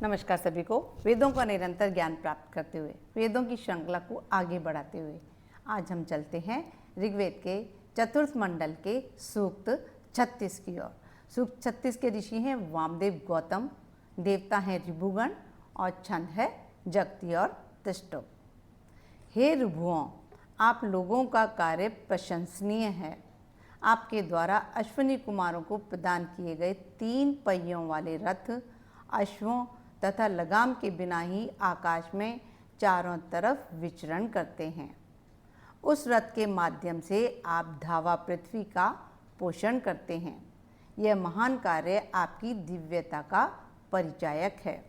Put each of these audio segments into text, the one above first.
नमस्कार सभी को। वेदों का निरंतर ज्ञान प्राप्त करते हुए वेदों की श्रृंखला को आगे बढ़ाते हुए आज हम चलते हैं ऋग्वेद के चतुर्थ मंडल के सूक्त 36 की ओर। सूक्त 36 के ऋषि हैं वामदेव गौतम, देवता हैं ऋभुगण और छंद है जगति और त्रिष्टुप। हे ऋभुओं, आप लोगों का कार्य प्रशंसनीय है। आपके द्वारा अश्विनी कुमारों को प्रदान किए गए 3 पहियों वाले रथ अश्वों तथा लगाम के बिना ही आकाश में चारों तरफ विचरण करते हैं। उस रथ के माध्यम से आप धावा पृथ्वी का पोषण करते हैं। यह महान कार्य आपकी दिव्यता का परिचायक है।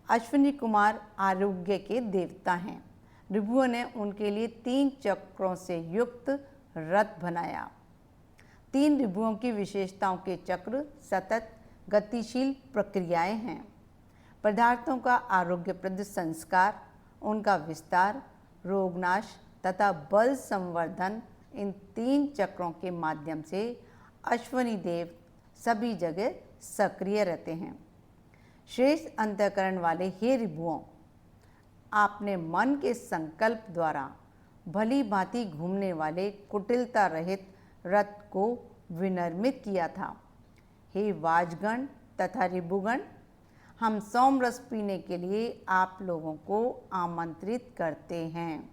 अश्विनी कुमार आरोग्य के देवता हैं। ऋभुओं ने उनके लिए 3 चक्रों से युक्त रथ बनाया। 3 ऋभुओं की विशेषताओं के चक्र सतत गतिशील प्रक्रियाएं हैं। पदार्थों का आरोग्यप्रद संस्कार, उनका विस्तार, रोगनाश तथा बल संवर्धन, इन 3 चक्रों के माध्यम से अश्वनी देव सभी जगह सक्रिय रहते हैं। श्रेष्ठ अंतःकरण वाले हे ऋभुओं, आपने मन के संकल्प द्वारा भली भांति घूमने वाले कुटिलता रहित रथ को विनिर्मित किया था। हे वाजगण तथा ऋभुगण, हम सोमरस पीने के लिए आप लोगों को आमंत्रित करते हैं।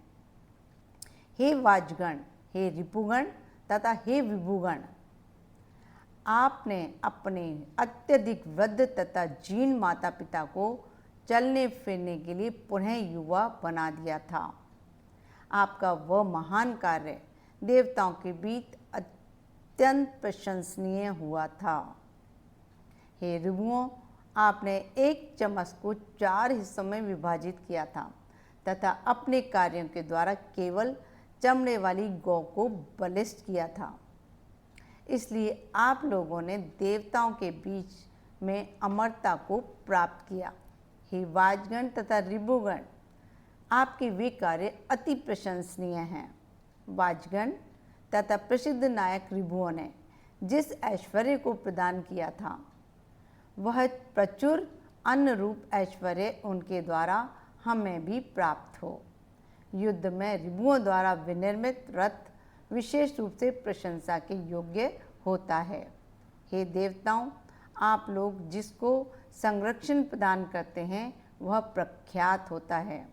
हे वाजगण, हे ऋभुगण तथा हे विभुगण, आपने अपने अत्यधिक वृद्ध तथा जीर्ण माता पिता को चलने फिरने के लिए पुनः युवा बना दिया था। आपका वह महान कार्य देवताओं के बीच अत्यंत प्रशंसनीय हुआ था। हे ऋभुओं, आपने एक चम्मच को 4 हिस्सों में विभाजित किया था तथा अपने कार्यों के द्वारा केवल चमड़े वाली गौ को बलिष्ठ किया था। इसलिए आप लोगों ने देवताओं के बीच में अमरता को प्राप्त किया। हे वाजगण तथा ऋभुगण, आपके वे कार्य अति प्रशंसनीय हैं। वाजगण तथा प्रसिद्ध नायक ऋभुओं ने जिस ऐश्वर्य को प्रदान किया था, वह प्रचुर अन्न रूप ऐश्वर्य उनके द्वारा हमें भी प्राप्त हो। युद्ध में ऋभुओं द्वारा विनिर्मित रथ विशेष रूप से प्रशंसा के योग्य होता है। हे देवताओं, आप लोग जिसको संरक्षण प्रदान करते हैं वह प्रख्यात होता है।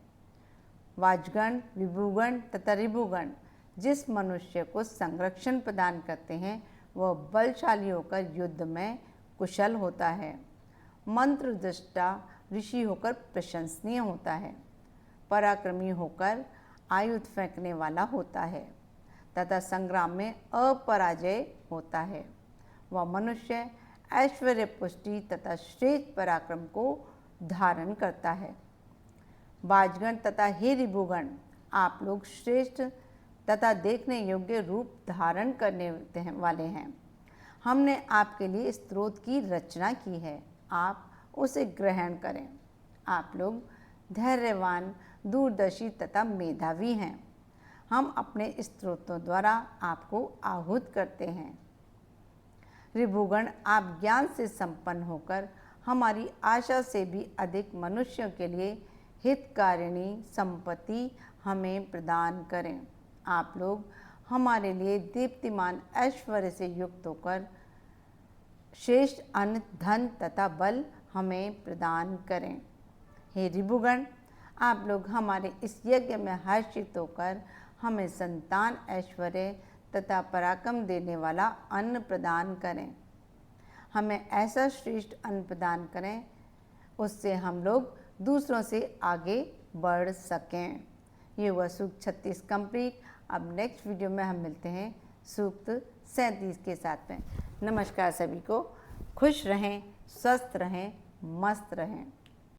वाजगण, विभुगण तथा ऋभुगण जिस मनुष्य को संरक्षण प्रदान करते हैं वह बलशाली होकर युद्ध में कुशल होता है, मंत्र दृष्टा ऋषि होकर प्रशंसनीय होता है, पराक्रमी होकर आयुध फेंकने वाला होता है तथा संग्राम में अपराजय होता है। वह मनुष्य ऐश्वर्य, पुष्टि तथा श्रेष्ठ पराक्रम को धारण करता है। वाजगण तथा हे ऋभुगण, आप लोग श्रेष्ठ तथा देखने योग्य रूप धारण करने वाले हैं। हमने आपके लिए स्त्रोत की रचना की है, आप उसे ग्रहण करें। आप लोग धैर्यवान, दूरदर्शी तथा मेधावी हैं। हम अपने स्त्रोतों द्वारा आपको आहूत करते हैं। ऋभुगण, आप ज्ञान से संपन्न होकर हमारी आशा से भी अधिक मनुष्यों के लिए हितकारिणी संपत्ति हमें प्रदान करें। आप लोग हमारे लिए दीप्तिमान ऐश्वर्य से युक्त होकर श्रेष्ठ अन्न, धन तथा बल हमें प्रदान करें। हे ऋभुगण, आप लोग हमारे इस यज्ञ में हर्षित होकर हमें संतान, ऐश्वर्य तथा पराक्रम देने वाला अन्न प्रदान करें। हमें ऐसा श्रेष्ठ अन्न प्रदान करें उससे हम लोग दूसरों से आगे बढ़ सकें। ये हुआ सूक्त 36 कंप्लीट। अब नेक्स्ट वीडियो में हम मिलते हैं सूक्त 37 के साथ में। नमस्कार सभी को। खुश रहें, स्वस्थ रहें, मस्त रहें।